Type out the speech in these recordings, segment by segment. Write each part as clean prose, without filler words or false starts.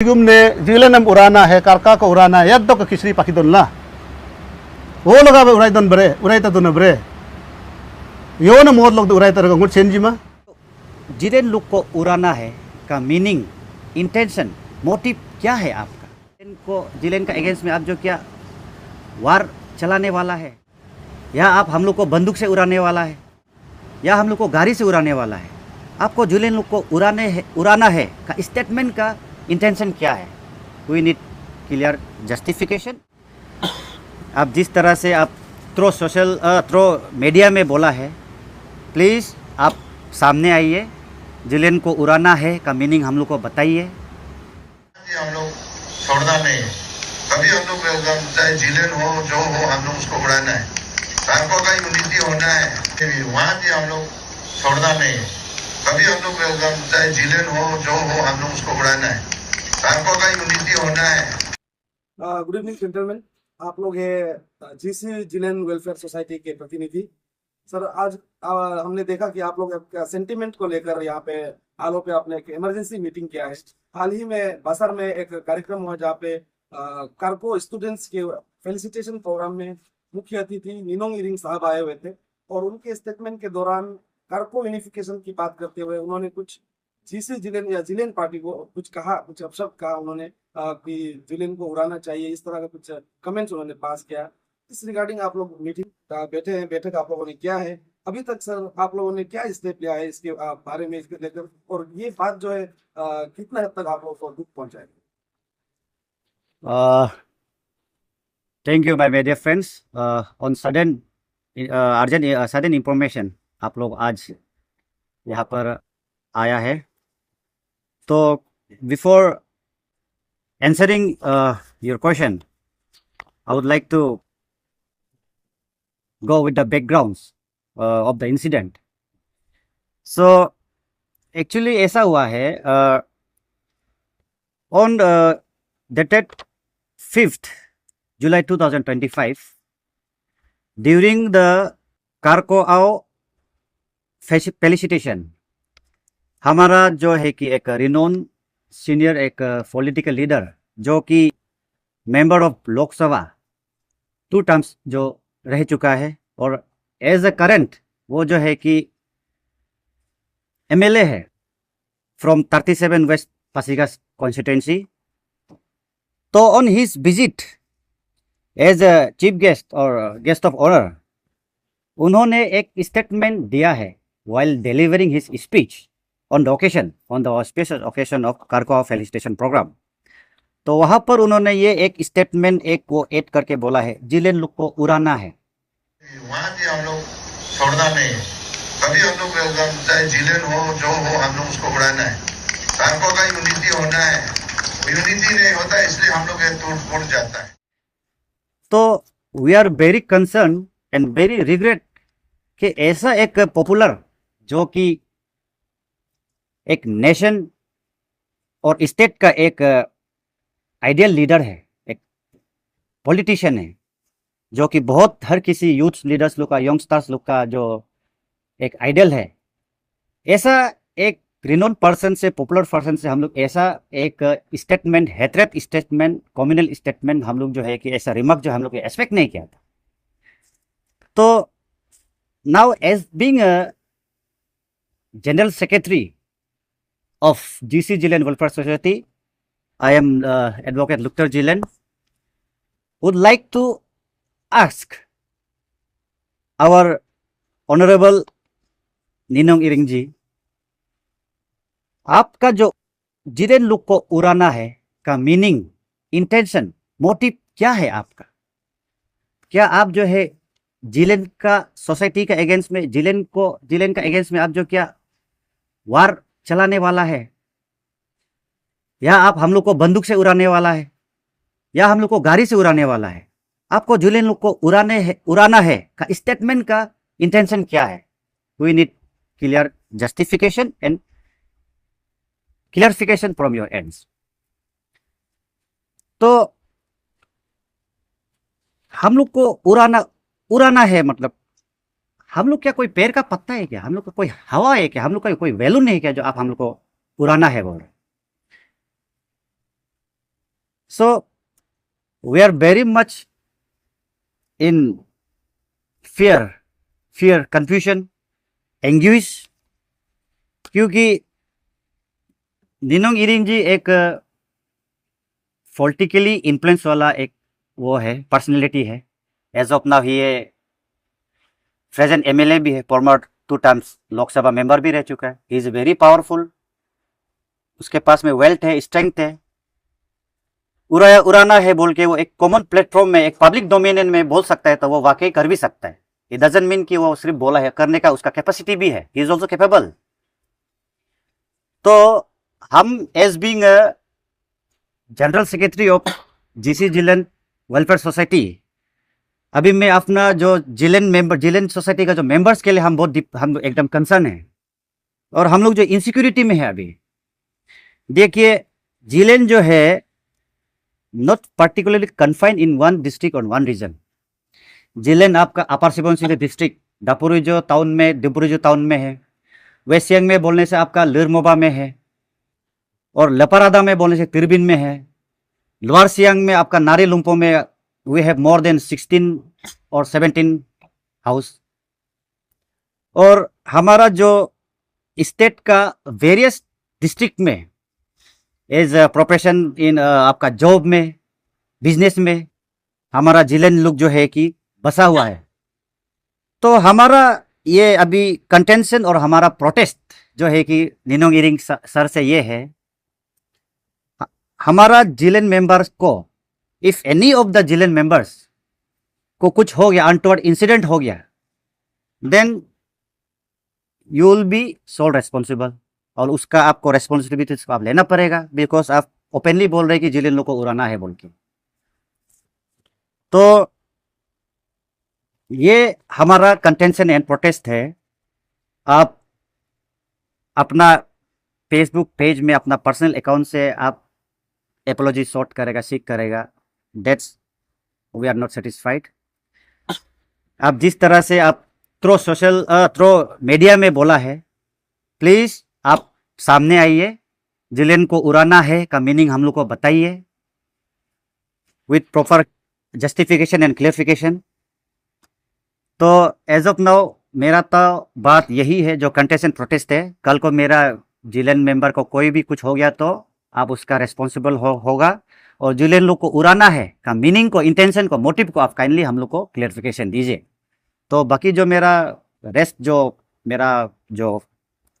ने जिलेनम उड़ाना है कारका को उड़ाना है यद्दो का किसरी पाखी दोनला वो लोग अब उड़ाई दोन बरे उड़ाई तो दोन बरे यो न मोद लोग उड़ाई तरह गुड़ चेंजी मा जिलेन लोग को उड़ाना है का मीनिंग इंटेंशन मोटिव क्या है आपका? इनको जिलेन का अगेंस्ट में आप जो क्या वार चलाने वाला है, या आप हम लोग को बंदूक से उड़ाने वाला है, या हम लोग को गाड़ी से उड़ाने वाला है? आपको जिलेन लोग को उड़ाना है का स्टेटमेंट का इंटेंशन क्या है? We need clear justification. आप जिस तरह से आप थ्रो मीडिया में बोला है, प्लीज़ आप सामने आइए, जिलेन को उड़ाना है का मीनिंग हम लोग को बताइए। हम लोग छोड़ना नहीं है कभी, हम लोग चाहे जिलेन हो जो हो हम लोग उसको उड़ाना है। कारकों का यूनिटी होना है, वहाँ से हम लोग छोड़ना नहीं है कभी, हम लोग चाहे जिलेन हो जो हो हम लोग उसको उड़ाना है। कारकों का यूनिटी होना है। गुड इवनिंग जेंटलमैन, आप लोग है जीसी जिलेन वेलफेयर सोसाइटी के प्रतिनिधि। सर आज हमने देखा कि आप लोग सेंटिमेंट को लेकर यहाँ पे हालों पे आपने एक इमरजेंसी मीटिंग किया है। हाल ही में बसर में एक कार्यक्रम हुआ जहाँ पे कारको स्टूडेंट्स के फेलिसिटेशन प्रोग्राम में मुख्य अतिथि निनोंग इरिंग साहब आए हुए थे, और उनके स्टेटमेंट के दौरान कारको यूनिफिकेशन की बात करते हुए उन्होंने कुछ जीसी जिलेन या जिलेन पार्टी को कुछ कहा, कुछ अपशब्द कहा उन्होंने कि जिलेन को उड़ाना चाहिए, इस तरह का कुछ कमेंट्स उन्होंने पास किया। इस रिगार्डिंग आप लोग मीटिंग बैठक आप लोगों ने क्या है अभी तक? सर आप लोगों ने क्या स्टेप लिया है इसके बारे में, इसके लेकर, और ये बात जो है कितना हद तक आप लोगों को दुख पहुंचाएगी? Thank you my dear friends. On sudden urgent sudden information आप लोग आज यहाँ पर आया है, तो before answering your question, I would like to go with the backgrounds of the incident. So actually ऐसा हुआ है on dated 5th July 2025 during the कारकोआओ felicitation, हमारा जो है कि एक रिनोन सीनियर एक पॉलिटिकल लीडर जो कि मेंबर ऑफ लोकसभा 2 टर्म्स जो रह चुका है, और एज अ करंट वो जो है कि एमएलए है फ्रॉम 37 वेस्ट पासीघाट कॉन्स्टिट्यूंसी। तो on his visit as a chief guest और गेस्ट ऑफ ऑनर उन्होंने एक स्टेटमेंट दिया है while delivering his speech on the occasion, on the auspicious occasion of कारको फेलिसिटेशन प्रोग्राम। तो वहां पर उन्होंने ये एक स्टेटमेंट एक वो ऐड करके बोला है, जिलेन लोग को उड़ाना है। वहाँ से हम लोग छोड़ना नहीं है कभी, हम लोग चाहे जिलेन हो जो हो हम लोग उसको उड़ाना है। कारकों का यूनिटी होना है, यूनिटी नहीं होता इसलिए हम लोग टूट जाता है। तो we are very concern and very regret कि ऐसा एक पॉपुलर जो कि एक नेशन और स्टेट का एक आइडियल लीडर है, एक पॉलिटिशियन है, जो कि बहुत हर किसी यूथ लीडर्स लोग का, यंगस्टर्स लोग का जो एक आइडियल है, ऐसा एक रिनोन पर्सन से, पॉपुलर पर्सन से हम लोग ऐसा एक statement, hatred statement, communal statement हम लोग जो है कि ऐसा रिमार्क जो हम लोग एक्सपेक्ट नहीं किया था। तो now as being a general secretary of GC Jilen Welfare Society, I am Advocate Luctor Jilen, would like to ask our Honorable Ninong Iring जी, आपका जो जिलेन लोग को उड़ाना है का मीनिंग, इंटेंशन, मोटिव क्या है आपका? क्या आप जो है जिलेन का सोसाइटी का अगेंस्ट में, जिलेन का अगेंस्ट में आप जो क्या वार चलाने वाला है, या आप हम लोग को बंदूक से उड़ाने वाला है, या हम लोग को गाड़ी से उड़ाने वाला है? आपको जिलेन लोग को उड़ाना है का स्टेटमेंट का इंटेंशन क्या है? We need clear justification and clarification from your ends. तो हम लोग को उड़ाना है मतलब हम लोग क्या कोई पेड़ का पत्ता है क्या? हम लोग का कोई हवा है क्या? हम लोग का कोई वैल्यू नहीं है क्या जो आप हम लोग को उड़ाना है बोल रहे? So we are very much in fear, confusion, anguish, क्योंकि निनोंग इरिंग जी एक पॉलिटिकली इन्फ्लुएंस वाला एक वो है, पर्सनैलिटी है। एज ऑफ नाउ ये प्रेजेंट एमएलए भी है, फॉर्मर 2 टाइम्स लोकसभा मेंबर भी रह चुका है। ही इज वेरी पावरफुल, उसके पास में वेल्थ है, स्ट्रेंथ है। उराना है बोल के वो एक कॉमन प्लेटफॉर्म में, एक पब्लिक डोमेन में बोल सकता है, तो वो वाकई कर भी सकता है। इट डजंट मीन कि वो सिर्फ बोला है, करने का उसका कैपेसिटी भी है। He is also capable. तो हम as being general secretary of GC Jilen welfare society, अभी मैं अपना जो जिलेन सोसाइटी का जो मेंबर्स के लिए हम एकदम कंसर्न है। और हम लोग जो इनसिक्योरिटी में है अभी, देखिए जिलेन जो है not particularly confined in one district और वन रीजन। जिलेन आपका अपर सुबनसिरी डिस्ट्रिक्ट दापुरिजो टाउन में, डिब्रुजो टाउन में है। वेस्ट सियांग में बोलने से आपका लिरमोबा में है, और लपरादा में बोलने से तिरबिन में है। लोअर सियांग में आपका नारी लुम्पो में वी हैव मोर देन 16 और 17 हाउस। और हमारा जो स्टेट का वेरियस डिस्ट्रिक्ट में एज प्रोफेशन इन आपका जॉब में, बिजनेस में हमारा जिलेन लोग जो है कि बसा हुआ है। तो हमारा ये अभी कंटेंशन और हमारा प्रोटेस्ट जो है कि निनोंग इरिंग सर से ये है, हमारा जिलेन मेंबर्स को, if any of the Jilen members को कुछ हो गया, अनटोवर्ड इंसिडेंट हो गया, then you will be sold responsible. और उसका आपको रेस्पॉन्सिबिलिटी आप लेना पड़ेगा, बिकॉज आप ओपनली बोल रहे हैं कि जिलेन लोग को उड़ाना है बोल के। तो ये हमारा कंटेंशन एंड प्रोटेस्ट है। आप अपना फेसबुक पेज में, अपना पर्सनल अकाउंट से आप एपोलॉजी सॉर्ट करेगा, सीख करेगा, that's we are not satisfied. आप जिस तरह से आप थ्रो मीडिया में बोला है, प्लीज आप सामने आइए, जिलेन को उड़ाना है का मीनिंग हम लोग को बताइए with proper justification and clarification. तो एज ऑफ नाउ मेरा तो बात यही है, जो कंटेंशन प्रोटेस्ट है। कल को मेरा जिलेन मेंबर को कोई भी कुछ हो गया तो आप उसका रेस्पॉन्सिबल होगा। और जिलेन लोग को उड़ाना है का मीनिंग को, इंटेंशन को, मोटिव को आप काइंडली हम लोग को क्लियरिफिकेशन दीजिए। तो बाकी जो मेरा रेस्ट मेरा जो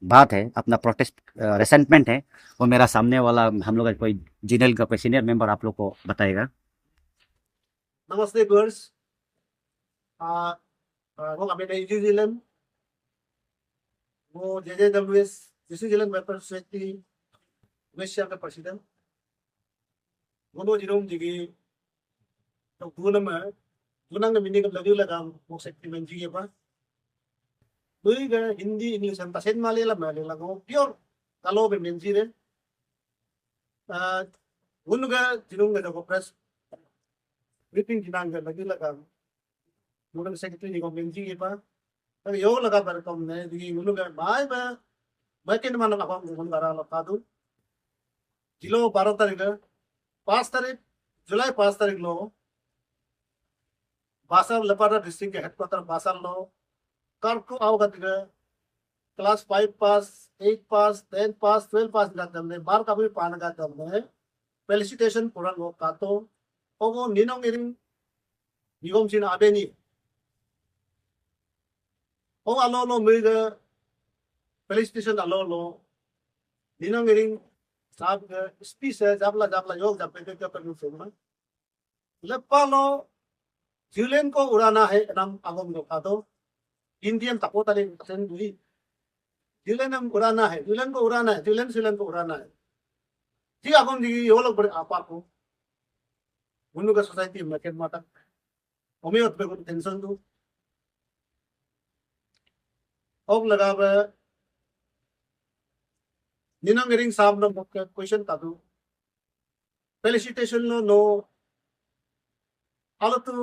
बात है, अपना प्रोटेस्ट रेसेंटमेंट है, वो मेरा सामने वाला हम लोग का कोई जिलेन का कोई सीनियर मेंबर आप लोग को बताएगा। नमस्ते गर्ल्स, वो kami na Easy Zealand, वो JJWS Easy Zealand Welfare Society West Siang ka president, वो Jerome Jigi, तो gunang na minig lagi lagang mo secretary man jigi pa, dui ga Hindi English ang tasen Malayalam mo pure kalo ben menji re, gunuga Jerome ga ko press briefing jinang ga lagi lagang मुझे secretary को बेंची के पास तो यो लगा पर कम ने दिखी मुझे क्या बाय मैं किन माना लगा मुझे करा लगा दूँ जिलो 12 तारीख 5 तारीख जुलाई 5 तारीख लो बासार लपारा डिस्ट्रिक्ट के हेडक्वार्टर बासार लो कर को आओ करते हैं क्लास 5 पास 8 पास 10 पास 12 पास जाते हैं बार का भी पान का करते हैं फेलिसिटेशन पूरा लो कातो और वो निनोंग इरिंग निगम चिन्ह आबे नहीं ओ अलो लो मेरे फेलिसिटेशन अलो लो निनोंग इरिंग साब स्पीच है जाबला योग जापे के पर सुनना लेपा लो जिलेन को उड़ाना है नाम आगम लो का तो इंडियन तको ताले सेन दुई जिलेन हम उड़ाना है जिलेन को उड़ाना है जिलेन को उड़ाना है जी आगम जी यो लोग बड़े आपा को उन्हों का सोसाइटी में के माता हमें उतने को टेंशन दो अब लगा वे निनोंग इरिंग साहब ने मुख्य क्वेश्चन का दो फेलिसिटेशन नो आलो तो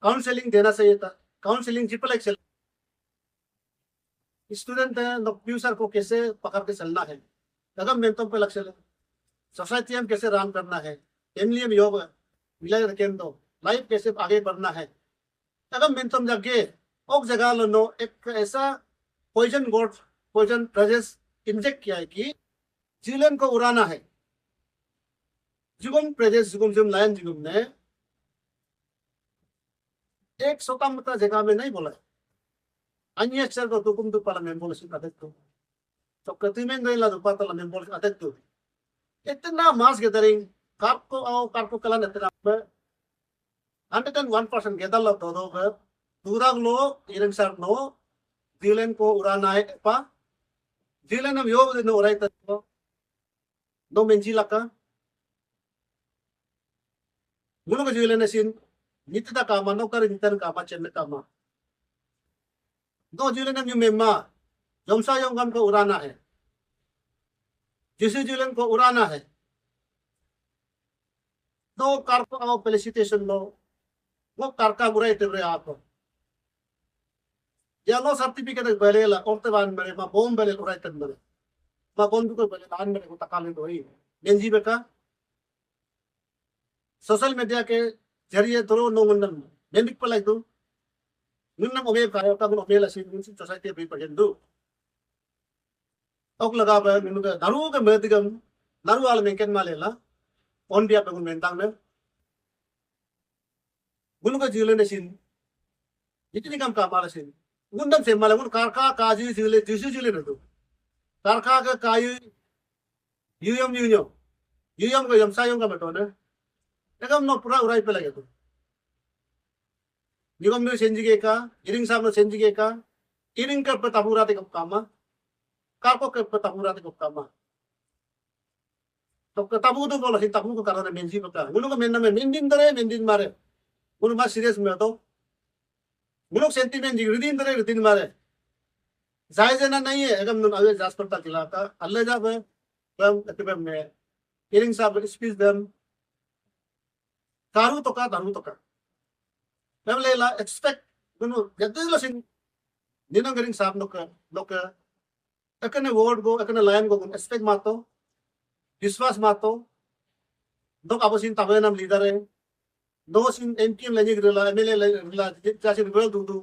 काउंसलिंग देना चाहिए था काउंसलिंग ट्रिपल एक्सेल स्टूडेंट है फ्यूचर को कैसे पकड़ के चलना है अगर मेंटम पे लक्ष्य सोसाइटी हम कैसे रन करना है, फैमिली हम योग मिला रखें तो लाइफ कैसे आगे बढ़ना है। अगर मैं तुम जाके और जगह लो एक ऐसा poison god poison presence inject किया है कि जिलेन को उड़ाना है। जुगम प्रेजेंस जुगम जुगम लायन जुगम ने एक छोटा मोटा जगह में नहीं बोला, अन्य अक्षर को तुकुम तो पाला में बोले सुना देखो तो कति में नहीं ला तो पाता ला में बोले आते तो इतना मास गैदरिंग कार को कला नेतना 101% गैदर ला तो दूरा लो इरंग सर नो जिलेन को उड़ाना है पा जिलेन हम योग दिन उड़ाई तो दो मेंजी लका गुलो को जिलेन सिन नित्य कामा नौकर नित्य कामा चेन्नई कामा दो जिलेन हम युमेमा जमसा योगम को उड़ाना है, जिस जिलेन को उड़ाना है दो कार को आओ फेलिसिटेशन लो वो कार का बुराई तेरे आप येलो सर्टिफिकेट बेलेला औरते बान मेरे मा बोम बेले उड़ाई तन मेरे मा बोम को बेले दान मेरे को तकाले दो ही बेंजी बेका सोशल मीडिया के जरिए दोनों नोंगन बेंडिक पर लाइक दो नूनम ओमे का का गुन ओमे लसी गुन सोसाइटी भी प्रेजेंट दो ओक लगा बे नून के दारू के मेदिगम दारू वाले में केन मालेला ऑन बिया पे गुन मेंतांग में गुन का जिले ने सिन इतनी कम का माले सिन गुंडम से माले गुन कारका काजी जिले जिसु जिले ने दो कारका का कायु यूयम को यमसायम का बेटो ने एकम नो पूरा उड़ाई पे लगे तो निगम में सेंजिगे का इरिंग साहब ने सेंजिगे का इरिंग का पतापुरा ते कब कामा कारको के पतापुरा ते कब कामा तो कताबु तो बोला ताबु को कारण मेंजी पका गुनु को मेन में मेंदिन मारे गुनु मा सीरियस में तो गुनु सेंटीमेंट जी रिदिन मारे जायज ना नहीं है एकदम नुन अवे जास पड़ता किला का अल्लाह जाब बम अतबे में इरिंग साहब स्पीच देम दारू तो का Pemela expect gunu gadde lo sing dino garing sab nok ekane word go ekane line go expect mato विश्वास mato dok abosin tabenam leader है दो सिन एमपी लेने गिरला एमएलए लेला जासे रिवेल दुदु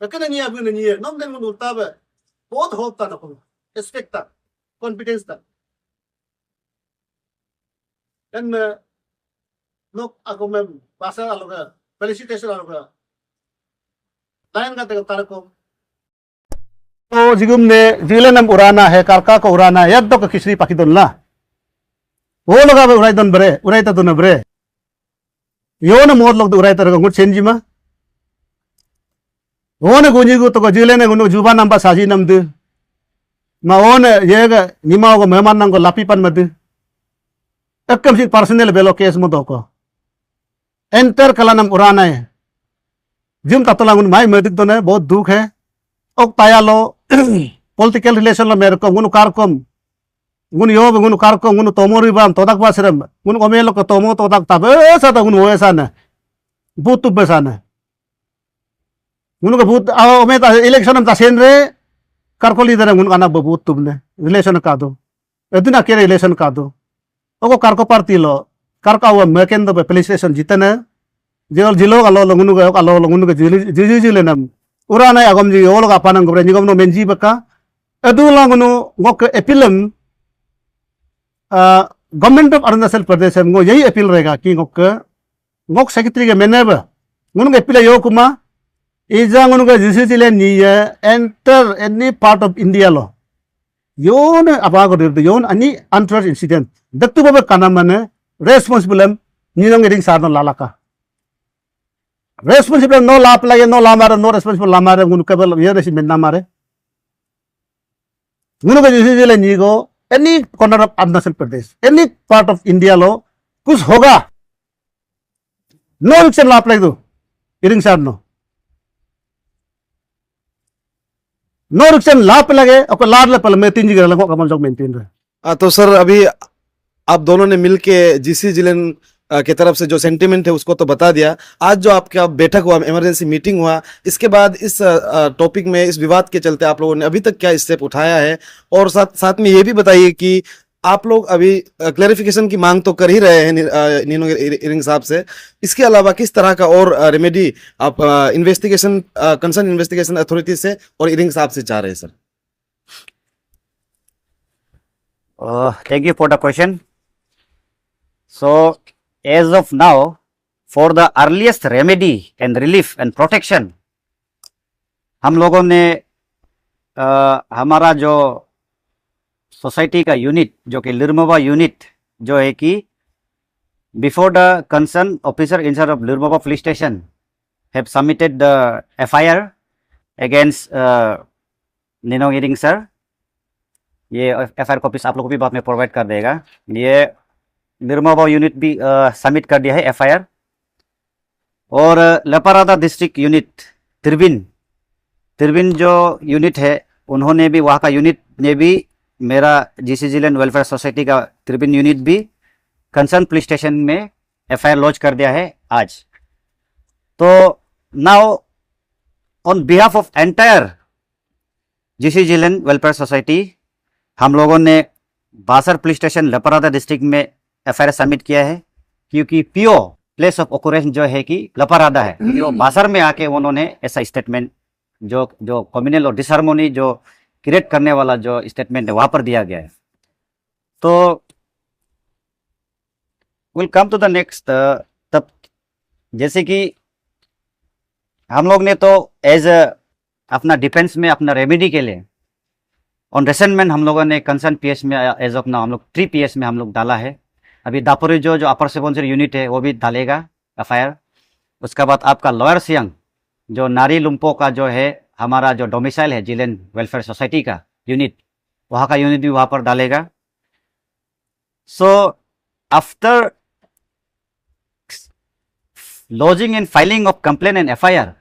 ekane ni abu ni है नम देन उल्टा बे बहुत होप ता नको एक्सपेक्ट ता कॉन्फिडेंस ता एन लोग आगो में भाषा आलोगा फेलिसिटेशन आलोगा लाइन का तार को तो जिगुम ने जिलेनम उड़ाना है कारका को उड़ाना है यद तो किसरी पाकी दोनला वो लोग अब उड़ाई दोन बरे उड़ाई ता दोन बरे यो न मोर लोग उड़ाई ता गुड चेंजिमा वो न गुंजी तो जिलेने गुनु जुबा नंबर साजी नमदु मा वो न ये निमा को मेहमान नंग को लापीपन मद एकम सी पर्सनल बेलो केस मदो को एंटर कलानम उड़ाना है जिम ततलांगुन माई मदिक दोने बहुत दुख है ओक ताया लो पॉलिटिकल रिलेशन लो मेरे को गुनु कारकम गुन यो गुनु कारकम गुनु तोमोरी बाम तोदाक बासरम गुनु ओमेलो को तोमो तोदाक तबे साता गुनु ओएसा न बूत तुबेसा न गुनु को बूत आ ओमे ता इलेक्शन हम तासेन रे कारको लीडर गुनु काना बूत तुबने रिलेशन का दो एदिना के रिलेशन का दो ओको कारको पार्टी लो कारका वो मेकेन दो पुलिस स्टेशन जितने जेल जिलो अलो लगुनु के जिले नम उराना अगम जी ओलो का पानंग गोरे निगम नो मेंजी बका अदुला गुनु गक एपिलम गवर्नमेंट ऑफ अरुणाचल प्रदेश में यही अपील रहेगा कि गक सेक्रेटरी के मेनेब गुनु के अपील यो कुमा इजा गुनु के जिले नी enter any part of India लो योन अबागो दे योन अनि अनट्रस्ट इंसिडेंट दक्तु बबे काना माने रेस्पॉन्सिबल निनंग रिंग सार लालाका रेस्पॉन्सिबल नो लाप लगे नो लामारे नो रेस्पॉन्सिबल लामारे गुनु केवल ये रेसी मेना मारे गुनु के जिले नी गो any corner of Arunachal Pradesh any part of India लो कुछ होगा नो रिक्शन लाप लगे दो रिंग सार नो रिक्शन लाप लगे और लाड ले पल में तीन जी लगो कमल जोग मेंटेन रहे। तो सर अभी आप दोनों ने मिलके जीसी जिलेन की तरफ से जो सेंटिमेंट है उसको तो बता दिया। आज जो आपका बैठक हुआ इमरजेंसी मीटिंग हुआ इसके बाद इस टॉपिक में इस विवाद के चलते आप लोगों ने अभी तक क्या स्टेप उठाया है और साथ में ये भी बताइए कि आप लोग अभी क्लैरिफिकेशन की मांग तो कर ही रहे हैं नीनो इरिंग साहब से। इसके अलावा किस तरह का और रेमेडी आप इन्वेस्टिगेशन कंसर्न इन्वेस्टिगेशन अथॉरिटी से और इरिंग साहब से चाह रहे हैं sir? Thank you for the question. So, as of now, for the earliest remedy and relief and protection, हम लोगों ने हमारा जो सोसाइटी का यूनिट जो कि लिरमोबा यूनिट जो है कि before the concern officer in charge of Liromoba police station have submitted the FIR against Ninong Ering sir. ये FIR कॉपीज आप लोगों को भी बाद में प्रोवाइड कर देगा। ये लिरमोबा यूनिट भी सबमिट कर दिया है FIR। और लेपारादा डिस्ट्रिक्ट यूनिट तिरबिन जो यूनिट है उन्होंने भी, वहाँ का यूनिट ने भी मेरा GC जिलेन वेलफेयर सोसाइटी का तिरबिन यूनिट भी कंसर्न पुलिस स्टेशन में FIR लॉन्च कर दिया है आज। तो now on behalf of entire GC Jilen welfare society हम लोगों ने Basar police station Leparada district में FIR सबमिट किया है, क्योंकि PO प्लेस ऑफ ऑकरेंस जो है कि लेपारादा है, क्योंकि वो बासर में आके उन्होंने ऐसा स्टेटमेंट जो कम्युनल और डिसहार्मोनी जो क्रिएट करने वाला जो स्टेटमेंट है वहां पर दिया गया है। तो will come to the next. तब जैसे कि हम लोग ने तो एज अपना डिफेंस में अपना रेमेडी के लिए ऑन रेसेंटमेंट हम लोगों ने कंसर्न PS में एज ऑफ नाउ हम लोग 3 PS में हम लोग डाला है। अभी दापोरी जो अपर सुबनसिरी यूनिट है वो भी डालेगा FIR। उसके बाद आपका लोअर सियांग जो नारी लुम्पो का जो है हमारा जो डोमिसाइल है जिलेन वेलफेयर सोसाइटी का यूनिट, वहाँ का यूनिट भी वहाँ पर डालेगा। So after lodging and filing of complaint and FIR,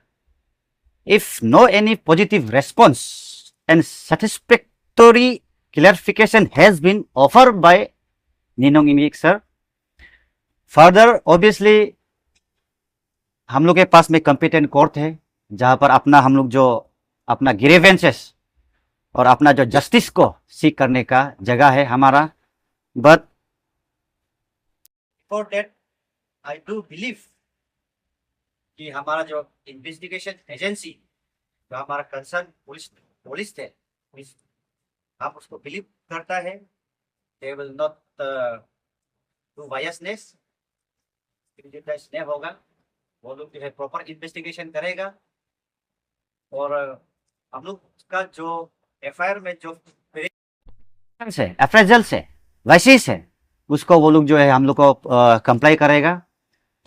if no any positive response and satisfactory clarification has been offered by Ninong Irik sir, further obviously हम लोग के पास में कंपिटेंट कोर्ट है जहां पर हम लोग जो अपना ग्रीवेंसेस और अपना जो जस्टिस को सीख करने का जगह है हमारा। But for that I do believe कि हमारा जो इन्वेस्टिगेशन एजेंसी जो हमारा कंसर्न पुलिस थे, हम उसको बिलीव करता है they will not do biasness, नहीं होगा। वो लोग जो है प्रॉपर इन्वेस्टिगेशन करेगा और हम लोग का जो FIR में जो अप्रेजल से वैसिस है उसको वो लोग जो है हम लोग को कंप्लाई करेगा।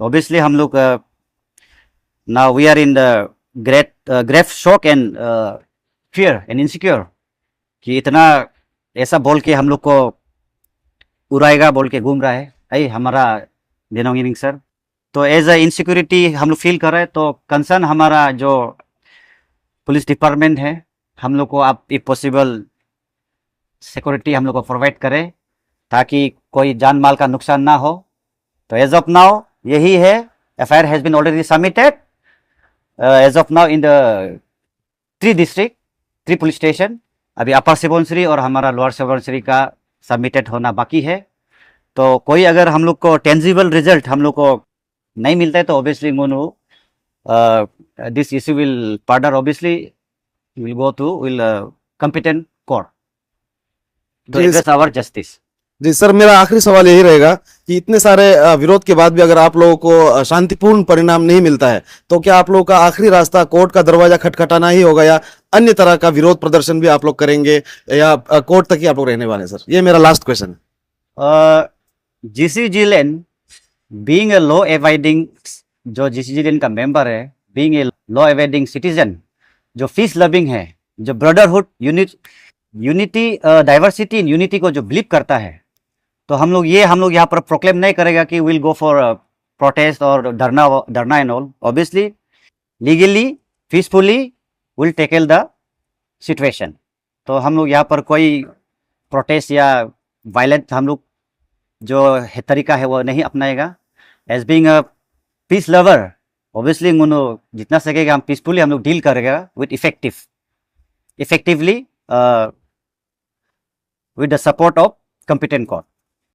तो ऑब्वियसली हम लोग now we are in the great shock and fear and insecure कि इतना ऐसा बोल के हम लोग को उड़ाएगा बोल के घूम रहा है हमारा निनोंग इरिंग सर। तो एज अ इनसिक्योरिटी हम लोग फील कर रहे हैं। तो कंसर्न हमारा जो पुलिस डिपार्टमेंट है हम लोग को आप इफ पॉसिबल सिक्योरिटी हम लोग को प्रोवाइड करें ताकि कोई जान माल का नुकसान ना हो। तो एज ऑफ नाउ यही है। FIR has been already submitted as of now in the 3 district 3 police station. अभी अपर सुबनसिरी और हमारा लोअर सुबनसिरी का सबमिटेड होना बाकी है। तो कोई अगर हम लोग को टेंजिबल रिजल्ट हम लोग को नहीं मिलता है तो obviously this issue will further obviously will go to competent court to address our justice। जी सर, मेरा आखिरी सवाल यही रहेगा कि इतने सारे विरोध के बाद भी अगर आप लोगों को शांतिपूर्ण परिणाम नहीं मिलता है तो क्या आप लोगों का आखिरी रास्ता कोर्ट का दरवाजा खटखटाना ही होगा या अन्य तरह का विरोध प्रदर्शन भी आप लोग करेंगे या कोर्ट तक ही आप लोग रहने वाले हैं? सर ये मेरा लास्ट क्वेश्चन है। GC Jilen being a law एवाइडिंग जो GC जिलेन का मेंबर है, बीइंग ए लॉ एवाइडिंग सिटीजन, जो पीस लविंग है, जो brotherhood unity diversity in unity को जो बिलीव करता है, तो हम लोग यहाँ पर प्रोक्लेम नहीं करेगा कि विल गो फॉर प्रोटेस्ट और धरना and all. Obviously legally peacefully will tackle the situation. तो हम लोग यहाँ पर कोई प्रोटेस्ट या वायलेंट हम लोग जो है तरीका है वो नहीं अपनाएगा। As being a peace lover obviously जितना सकेगा हम पीसफुली हम लोग डील करेगा with effectively with the support of competent court.